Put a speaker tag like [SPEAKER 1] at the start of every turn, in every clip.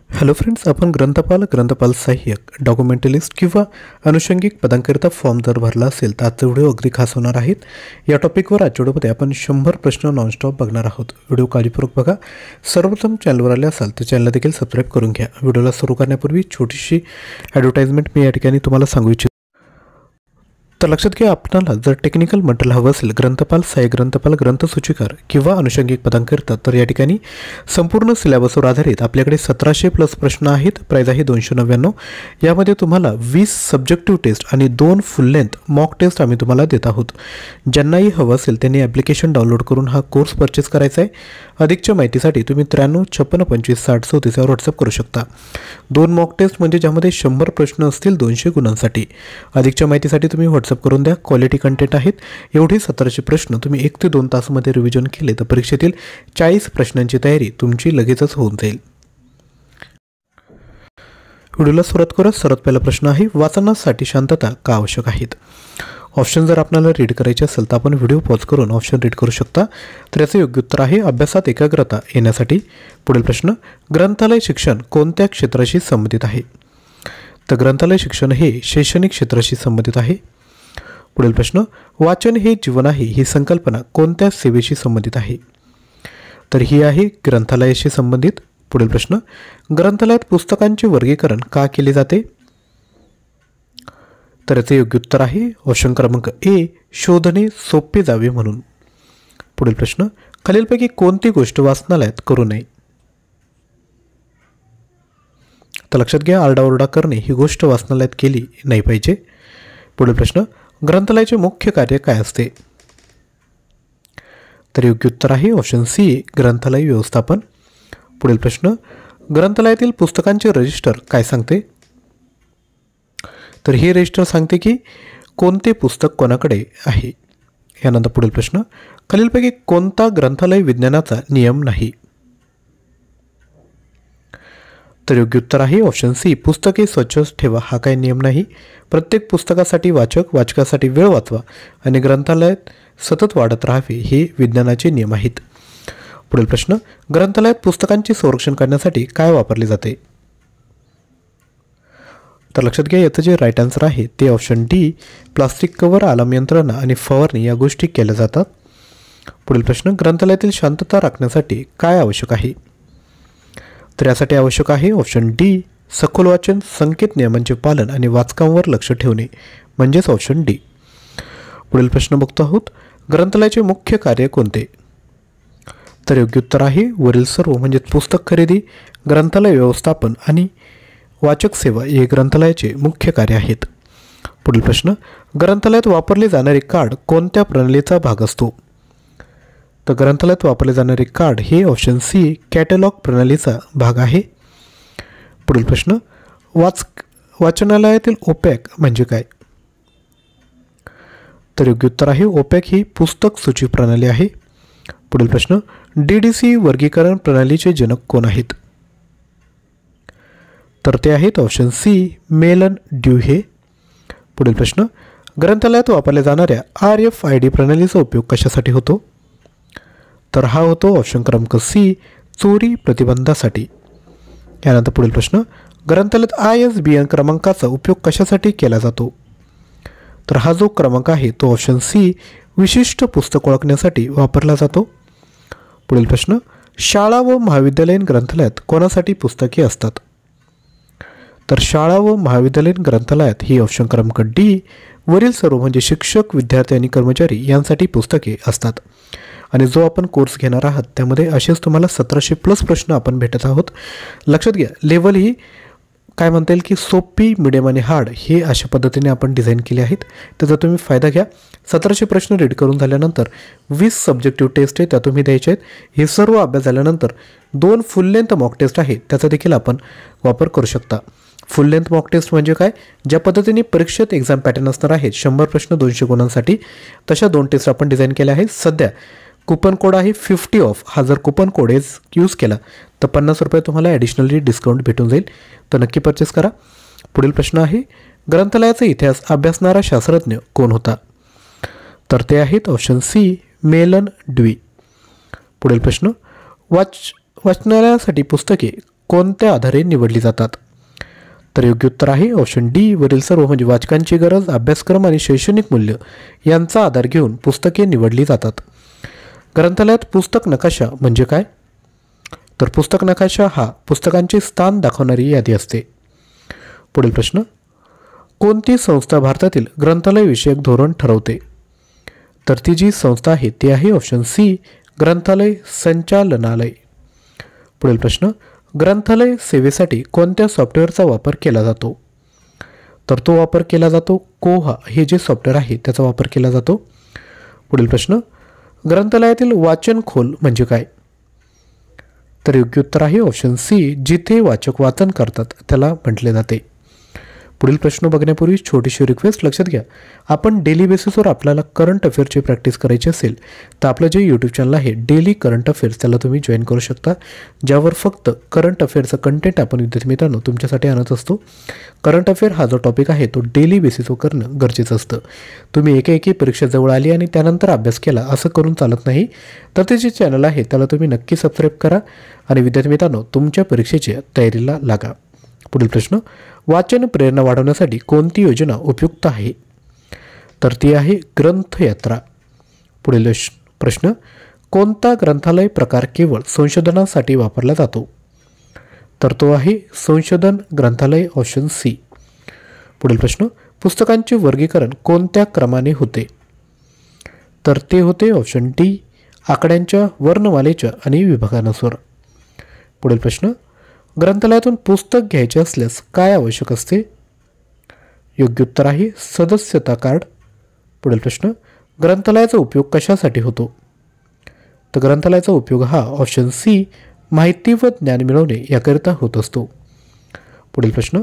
[SPEAKER 1] Hello friends, आपण ग्रंथपाल सहाय्यक डॉक्युमेंटलिस्ट किंवा अनुषंगिक पदांकरिता फॉर्म जर भरला असेल तर आजचा व्हिडिओ अगदी खास होणार आहेत। या टॉपिकवर आजच्या व्हिडिओमध्ये आपण 100 प्रश्न नॉनस्टॉप बघणार आहोत। व्हिडिओ काळजीपूर्वक बघा। सर्वप्रथम चॅनलवर आले असाल तर चॅनलला देखील सबस्क्राईब करून घ्या। व्हिडिओला सुरू करण्यापूर्वी छोटीशी ॲडव्हर्टाइजमेंट मी या ठिकाणी तुम्हाला सांगू इच्छितो। तर लक्षात घ्या, आपल्याला जर टेक्निकल मटेरियल हवं असेल ग्रंथपाल, सहाय्यक ग्रंथपाल, ग्रंथसूचीकार किंवा अनुषंगिक पदांकरिता तर या ठिकाणी संपूर्ण सिलेबसवर आधारित आपल्याकडे 1700+ प्रश्न आहेत। प्राइस आहे 299। यामध्ये तुम्हाला 20 सब्जेक्टिव्ह टेस्ट आणि 2 फुल लेंथ मॉक टेस्ट आम्ही तुम्हाला देत आहोत। ज्यांनाही हवं असेल त्यांनी ॲप्लिकेशन डाउनलोड करून हा कोर्स परचेस करायचा आहे। अधिकच्या माहितीसाठी तुम्ही 93 56 25 60 37 वर व्हॉट्सअप करू शकता। 2 मॉक टेस्ट म्हणजे ज्यामध्ये 100 प्रश्न असतील 200 गुणांसाठी। अधिकच्या माहितीसाठी तुम्ही व्हॉट्सअप करून द्या। क्वालिटी कंटेंट आहेत। एवढे 1700 प्रश्न तुम्ही 1 ते 2 तासामध्ये रिव्हिजन केले तर परीक्षेतील 40 प्रश्नांची तयारी तुमची लगेचच होऊन जाईल। व्हिडिओला सुरुवात करू। सर्वात पहिला प्रश्न आहे, वाचनासाठी शांतता का आवश्यक आहेत? ऑप्शन जर आपल्याला रीड करायचे असेल तर आपण व्हिडिओ पॉज करून ऑप्शन रीड करू शकता। तर याचे योग्य उत्तर आहे अभ्यासात एकाग्रता येण्यासाठी। पुढील प्रश्न, ग्रंथालय शिक्षण कोणत्या क्षेत्राशी संबंधित आहे? तर ग्रंथालय शिक्षण हे शैक्षणिक क्षेत्राशी संबंधित आहे। पुढील प्रश्न, वाचन हे जीवन आहे ही संकल्पना कोणत्या सेवेशी संबंधित आहे? तर ही आहे ग्रंथालयाशी संबंधित। पुढील प्रश्न, ग्रंथालयात पुस्तकांचे वर्गीकरण का केले जाते? तर याचे योग्य उत्तर आहे ऑप्शन क्रमांक ए, शोधणे सोपे जावे म्हणून। पुढील प्रश्न, खालीलपैकी कोणती गोष्ट वाचनालयात करू नये? तर लक्षात घ्या, आरडाओरडा करणे ही गोष्ट वाचनालयात केली नाही पाहिजे। पुढील प्रश्न, ग्रंथालयाचे मुख्य कार्य काय असते? तर योग्य उत्तर आहे ऑप्शन सी, ग्रंथालय व्यवस्थापन। पुढील प्रश्न, ग्रंथालयातील पुस्तकांचे रजिस्टर काय सांगते? तर हे रजिस्टर सांगते की कोणते पुस्तक कोणाकडे आहे। यानंतर पुढील प्रश्न, खालीलपैकी कोणता ग्रंथालय विज्ञानाचा नियम नाही? तर योग्य उत्तर आहे ऑप्शन सी, पुस्तके स्वच्छ ठेवा हा काही नियम नाही। प्रत्येक पुस्तकासाठी वाचकासाठी वेळ वाचवा आणि ग्रंथालयात सतत वाढत राहावे हे विज्ञानाचे नियम आहेत। पुढील प्रश्न, ग्रंथालयात पुस्तकांचे संरक्षण करण्यासाठी काय वापरले जाते? तर लक्षात घ्या, याचं जे राईट आन्सर आहे ते ऑप्शन डी, प्लास्टिक कव्हर, आलाम यंत्रणा आणि फवारणी या गोष्टी केल्या जातात। पुढील प्रश्न, ग्रंथालयातील शांतता राखण्यासाठी काय आवश्यक आहे? तर यासाठी आवश्यक आहे ऑप्शन डी, सखोल वाचन, संकेत नियमांचे पालन आणि वाचकांवर लक्ष ठेवणे म्हणजेच ऑप्शन डी। पुढील प्रश्न बघतो आहोत, ग्रंथालयाचे मुख्य कार्य कोणते? तर योग्य उत्तर आहे वरील सर्व म्हणजे पुस्तक खरेदी, ग्रंथालय व्यवस्थापन आणि वाचक सेवा हे ग्रंथालयाचे मुख्य कार्य आहेत। पुढील प्रश्न, ग्रंथालयात वापरले जाणारे कार्ड कोणत्या प्रणालीचा भाग असतो? तर ग्रंथालयात वापरले जाणारे कार्ड हे ऑप्शन सी, कॅटलॉग प्रणालीचा भाग आहे। पुढील प्रश्न, वाचनालयातील ओपॅक म्हणजे काय? तर योग्य उत्तर आहे ओपॅक ही पुस्तक सूची प्रणाली आहे। पुढील प्रश्न, DDC वर्गीकरण प्रणालीचे जनक कोण आहेत? तर ते आहेत ऑप्शन सी, मेलन ड्यूहे। पुढील प्रश्न, ग्रंथालयात वापरल्या जाणाऱ्या RFID प्रणालीचा उपयोग कशासाठी होतो? तर हा होतो ऑप्शन क्रमांक सी, चोरी प्रतिबंधासाठी। यानंतर पुढील प्रश्न, ग्रंथालयात ISBN क्रमांकाचा उपयोग कशासाठी केला जातो? तर हा जो क्रमांक आहे तो ऑप्शन सी, विशिष्ट पुस्तक ओळखण्यासाठी वापरला जातो। पुढील प्रश्न, शाळा व महाविद्यालयीन ग्रंथालयात कोणासाठी पुस्तके असतात? तर शाळा व महाविद्यालयीन ग्रंथालयात ही ऑप्शन क्रमांक डी, वरील सर्व म्हणजे शिक्षक, विद्यार्थी आणि कर्मचारी यांसाठी पुस्तके असतात। आणि जो आपण कोर्स घेणार आहात त्यामध्ये असेच तुम्हाला 1700+ प्रश्न आपण भेटत आहोत। लक्षात घ्या, लेवल ही काय म्हणता येईल की सोपी, मिडियम आणि हार्ड हे अशा पद्धतीने आपण डिझाईन केले आहेत। त्याचा तुम्ही फायदा घ्या। 1700 प्रश्न रीड करून झाल्यानंतर 20 सब्जेक्टिव्ह टेस्ट आहे त्या तुम्ही द्यायचे आहेत। हे सर्व अभ्यास झाल्यानंतर 2 फुल लेंथ मॉक टेस्ट आहे त्याचा देखील आपण वापर करू शकता। फुल लेंथ मॉक टेस्ट म्हणजे काय? ज्या पद्धतीने परीक्षेत एक्झाम पॅटर्न असणार आहेत 100 प्रश्न 200 गुणांसाठी, तशा 2 टेस्ट आपण डिझाईन केल्या आहेत। सध्या कुपन कोड आहे 50 ऑफ। हा जर कुपन कोड यूज केला तर 50 रुपये तुम्हाला ॲडिशनली डिस्काउंट भेटून जाईल, तर नक्की परचेस करा। पुढील प्रश्न आहे, ग्रंथालयाचा इतिहास अभ्यासणारा शास्त्रज्ञ कोण होता? तर ते आहेत ऑप्शन सी, मेलन ड्यूही। पुढील प्रश्न, वाचनालयासाठी पुस्तके कोणत्या आधारे निवडली जातात? तर योग्य उत्तर आहे ऑप्शन डी वरील सर्व, म्हणजे वाचकांची गरज, अभ्यासक्रम आणि शैक्षणिक मूल्य यांचा आधार घेऊन पुस्तके निवडली जातात. ग्रंथालयात पुस्तक नकाशा म्हणजे काय? तर पुस्तक नकाशा हा पुस्तकांचे स्थान दाखवणारी यादी असते. पुढील प्रश्न, कोणती संस्था भारतातील ग्रंथालय विषयक धोरण ठरवते? तर ती जी संस्था आहे ती आहे ऑप्शन सी ग्रंथालय संचालनालय. पुढील प्रश्न, ग्रंथालय सेवेसाठी कोणत्या सॉफ्टवेअरचा वापर केला जातो? तर तो वापर केला जातो कोहा हे जे सॉफ्टवेअर आहे त्याचा वापर केला जातो. पुढील प्रश्न, ग्रंथालयातील वाचन खोल म्हणजे काय? तर योग्य उत्तर आहे ऑप्शन सी जिथे वाचक वाचन करतात त्याला म्हटले जाते. पुढील प्रश्न बघण्यापूर्वी छोटीशी रिक्वेस्ट लक्षात घ्या, आपण डेली बेसिसवर आपल्याला करंट अफेअरची प्रॅक्टिस करायची असेल तर आपलं जे यूट्यूब चॅनल आहे डेली करंट अफेअर्स त्याला तुम्ही जॉईन करू शकता, ज्यावर फक्त करंट अफेअरचं कंटेंट आपण विद्यार्थी मित्रांनो तुमच्यासाठी आणत असतो. करंट अफेअर हा जो टॉपिक आहे तो डेली बेसिसवर करणं गरजेचं असतं. तुम्ही एकेकी परीक्षा जवळ आली आणि त्यानंतर अभ्यास केला असं करून चालत नाही. तर ते जे चॅनल आहे त्याला तुम्ही नक्की सबस्क्राईब करा आणि विद्यार्थी मित्रांनो तुमच्या परीक्षेच्या तयारीला लागा. पुढील प्रश्न, वाचन प्रेरणा वाढवण्यासाठी कोणती योजना उपयुक्त आहे? तर ती आहे ग्रंथयात्रा. पुढील प्रश्न, कोणता ग्रंथालय प्रकार केवळ संशोधनासाठी वापरला जातो? तर तो आहे संशोधन ग्रंथालय ऑप्शन सी. पुढील प्रश्न, पुस्तकांचे वर्गीकरण कोणत्या क्रमाने होते? तर ते होते ऑप्शन डी आकड्यांच्या, वर्णमालेच्या आणि विभागानुसार. पुढील प्रश्न, ग्रंथालयातून पुस्तक घ्यायचे असल्यास काय आवश्यक असते? योग्य उत्तर आहे सदस्यता कार्ड. पुढील प्रश्न, ग्रंथालयाचा उपयोग कशासाठी होतो? तर ग्रंथालयाचा उपयोग हा ऑप्शन सी माहिती व ज्ञान मिळवणे याकरिता होत असतो. पुढील प्रश्न,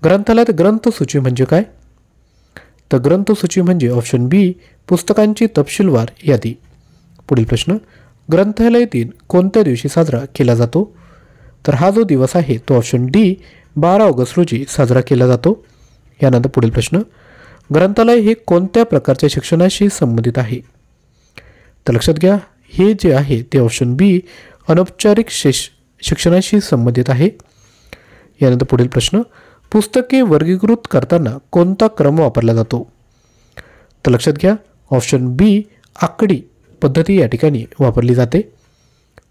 [SPEAKER 1] ग्रंथालयात ग्रंथसूची म्हणजे काय? तर ग्रंथसूची म्हणजे ऑप्शन बी पुस्तकांची तपशीलवार यादी. पुढील प्रश्न, ग्रंथालय दिन कोणत्या दिवशी साजरा केला जातो? तर हा जो दिवस आहे तो ऑप्शन डी 12 ऑगस्ट रोजी साजरा केला जातो. यानंतर पुढील प्रश्न, ग्रंथालय हे कोणत्या प्रकारच्या शिक्षणाशी संबंधित आहे? तर लक्षात घ्या, हे जे आहे ते ऑप्शन बी अनौपचारिक शिक्षणाशी संबंधित आहे. यानंतर पुढील प्रश्न, पुस्तके वर्गीकृत करताना कोणता क्रम वापरला जातो? तर लक्षात घ्या, ऑप्शन बी आकडी पद्धती या ठिकाणी वापरली जाते.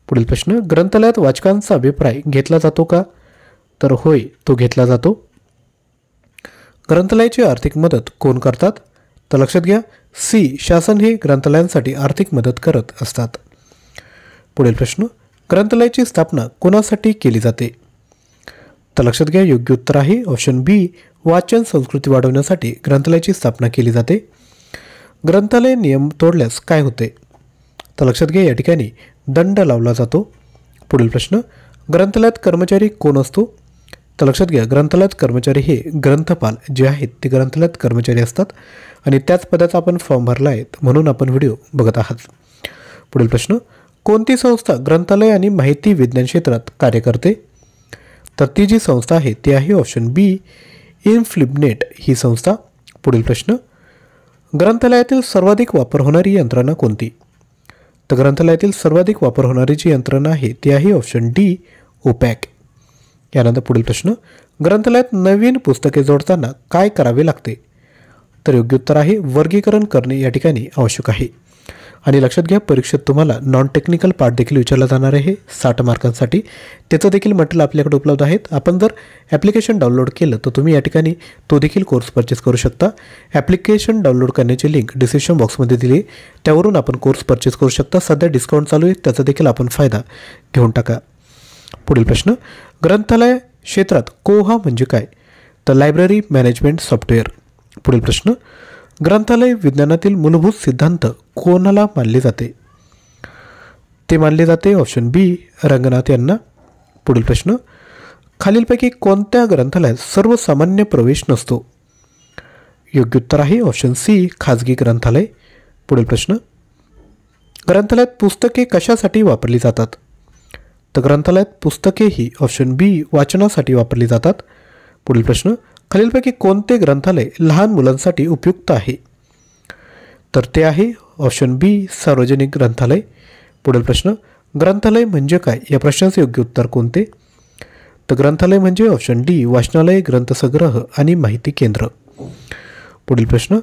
[SPEAKER 1] पुढील प्रश्न, ग्रंथालयात वाचकांचा अभिप्राय घेतला जातो का? तर होय, तो घेतला जातो. ग्रंथालयाची आर्थिक मदत कोण करतात? तर लक्षात घ्या, सी शासन हे ग्रंथालयांसाठी आर्थिक मदत करत असतात. पुढील प्रश्न, ग्रंथालयाची स्थापना कोणासाठी केली जाते? तर लक्षात घ्या, योग्य उत्तर आहे ऑप्शन बी वाचन संस्कृती वाढवण्यासाठी ग्रंथालयाची स्थापना केली जाते. ग्रंथालय नियम तोडल्यास काय होते? तर लक्षात घ्या, या ठिकाणी दंड लावला जातो. पुढील प्रश्न, ग्रंथालयात कर्मचारी कोण असतो? तर लक्षात घ्या, ग्रंथालयात कर्मचारी हे ग्रंथपाल जे आहेत ते ग्रंथालयात कर्मचारी असतात आणि त्याच पदाचा आपण फॉर्म भरला आहे म्हणून आपण व्हिडिओ बघत आहात. पुढील प्रश्न, कोणती संस्था ग्रंथालय आणि माहिती विज्ञान क्षेत्रात कार्य करते? तर ती जी संस्था आहे ती आहे ऑप्शन बी इन्फ्लिबनेट ही संस्था. पुढील प्रश्न, ग्रंथालयातील सर्वाधिक वापर होणारी यंत्रणा कोणती? तर ग्रंथालयातील सर्वाधिक वापर होणारी जी यंत्रणा आहे ती आहे ऑप्शन डी ओपॅक. यानंतर पुढील प्रश्न, ग्रंथालयात नवीन पुस्तके जोडताना काय करावे लागते? तर योग्य उत्तर आहे वर्गीकरण करणे या ठिकाणी आवश्यक आहे. आणि लक्षात घ्या, परीक्षेत तुम्हाला नॉन टेक्निकल पार्ट देखील विचारला जाणार आहे 60 मार्कांसाठी. त्याचं देखील मटेरियल आपल्याकडे उपलब्ध आहेत. आपण जर ॲप्लिकेशन डाउनलोड केलं तर तुम्ही या ठिकाणी तो देखील कोर्स परचेस करू शकता. ॲप्लिकेशन डाउनलोड करण्याची लिंक डिस्क्रिप्शन बॉक्समध्ये दिली, त्यावरून आपण कोर्स परचेस करू शकता. सध्या डिस्काउंट चालू आहे, त्याचा देखील आपण फायदा घेऊन टाका. पुढील प्रश्न, ग्रंथालय क्षेत्रात कोहा म्हणजे काय? तर लायब्ररी मॅनेजमेंट सॉफ्टवेअर. पुढील प्रश्न, ग्रंथालय विज्ञानातील मूलभूत सिद्धांत कोणाला मानले जाते? ते मानले जाते ऑप्शन बी रंगनाथ यांना. पुढील प्रश्न, खालीलपैकी कोणत्या ग्रंथालयात सर्वसामान्य प्रवेश नसतो? योग्य उत्तर आहे ऑप्शन सी खाजगी ग्रंथालय. पुढील प्रश्न, ग्रंथालयात पुस्तके कशासाठी वापरली जातात? तर ग्रंथालयात पुस्तके ही ऑप्शन बी वाचनासाठी वापरली जातात. पुढील प्रश्न, खालीलपैकी कोणते ग्रंथालय लहान मुलांसाठी उपयुक्त आहे? तर ते आहे ऑप्शन बी सार्वजनिक ग्रंथालय. पुढील प्रश्न, ग्रंथालय म्हणजे काय या प्रश्नाचे योग्य उत्तर कोणते? तर ग्रंथालय म्हणजे ऑप्शन डी वाचनालय, ग्रंथसंग्रह आणि माहिती केंद्र. पुढील प्रश्न,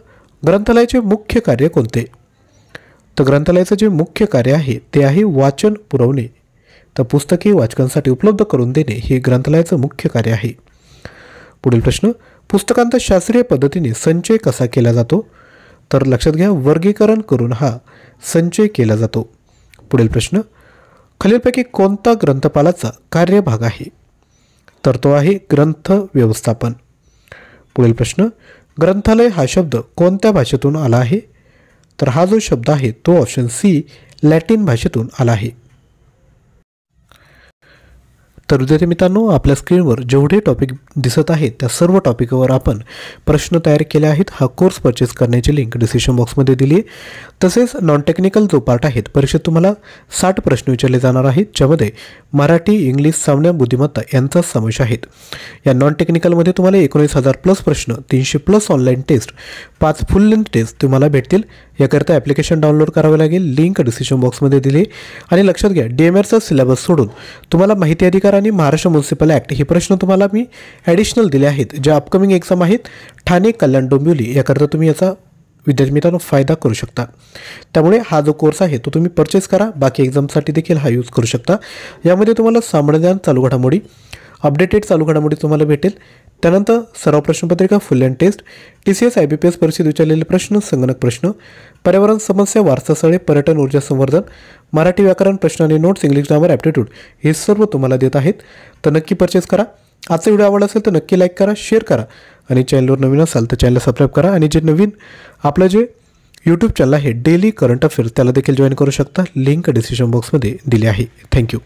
[SPEAKER 1] ग्रंथालयाचे मुख्य कार्य कोणते? तर ग्रंथालयाचं जे मुख्य कार्य आहे ते आहे वाचन पुरवणे. तर पुस्तके वाचकांसाठी उपलब्ध करून देणे हे ग्रंथालयाचं मुख्य कार्य आहे. पुढील प्रश्न, पुस्तकांचा शास्त्रीय पद्धतीने संचय कसा केला जातो? तर लक्षात घ्या, वर्गीकरण करून हा संचय केला जातो. पुढील प्रश्न, खालीलपैकी कोणता ग्रंथपालाचा कार्यभाग आहे? तर तो आहे ग्रंथ व्यवस्थापन. पुढील प्रश्न, ग्रंथालय हा शब्द कोणत्या भाषेतून आला आहे? तर हा जो शब्द आहे तो ऑप्शन सी लॅटिन भाषेतून आला आहे. तर विद्यार्थी मित्रांनो, आपल्या स्क्रीनवर जेवढे टॉपिक दिसत आहेत त्या सर्व टॉपिकवर आपण प्रश्न तयार केले आहेत. हा कोर्स परचेस करण्याची लिंक डिस्क्रिप्शन बॉक्समध्ये दिली आहे. तसेच नॉन टेक्निकल जो पार्ट आहे परीक्षेत तुम्हाला 60 प्रश्न विचारले जाणार आहेत, ज्यामध्ये मराठी, इंग्लिश, सामान्य बुद्धिमत्ता यांचा समावेश आहेत. या नॉन टेक्निकलमध्ये तुम्हाला 19,000 प्लस प्रश्न, 300 plus online test, 5 full length test तुम्हाला भेटतील. याकरता ॲप्लिकेशन डाउनलोड करावे लागेल, लिंक डिस्क्रिप्शन बॉक्समध्ये दिली. आणि लक्षात घ्या, DMRचा सिलेबस सोडून तुम्हाला माहिती अधिकार आणि महाराष्ट्र म्युनिसिपल ॲक्ट हे प्रश्न तुम्हाला मी ॲडिशनल दिले आहेत, ज्या अपकमिंग एक्झाम आहेत ठाणे, कल्याण, डोंबिवली. याकरता तुम्ही याचा विद्यार्थी मित्रांनो फायदा करू शकता. त्यामुळे हा जो कोर्स आहे तो तुम्ही परचेस करा. बाकी एक्झामसाठी देखील हा यूज करू शकता. यामध्ये तुम्हाला सामान्य ज्ञान, चालू घडामोडी, अपडेटेड चालू घडामोडी तुम्हाला भेटेल. त्यानंतर सराव प्रश्नपत्रिका, full length test, TCS IBPS परीक्षेत विचारलेले प्रश्न, संगणक प्रश्न, पर्यावरण समस्या, वारसा स्थळे, पर्यटन, ऊर्जा संवर्धन, मराठी व्याकरण प्रश्न आणि नोट्स, इंग्लिश ग्रामर, ॲप्टिट्यूड हे सर्व तुम्हाला देत आहेत. तर नक्की परचेस करा. आजचा व्हिडिओ आवडला असेल तर नक्की लाईक करा, शेअर करा आणि चॅनलवर नवीन असाल तर चॅनलला सबस्क्राईब करा. आणि जे नवीन आपलं जे यूट्यूब चॅनल आहे डेली करंट अफेअर्स त्याला देखील जॉईन करू शकता. लिंक डिस्क्रिप्शन बॉक्समध्ये दिली आहे. थँक्यू.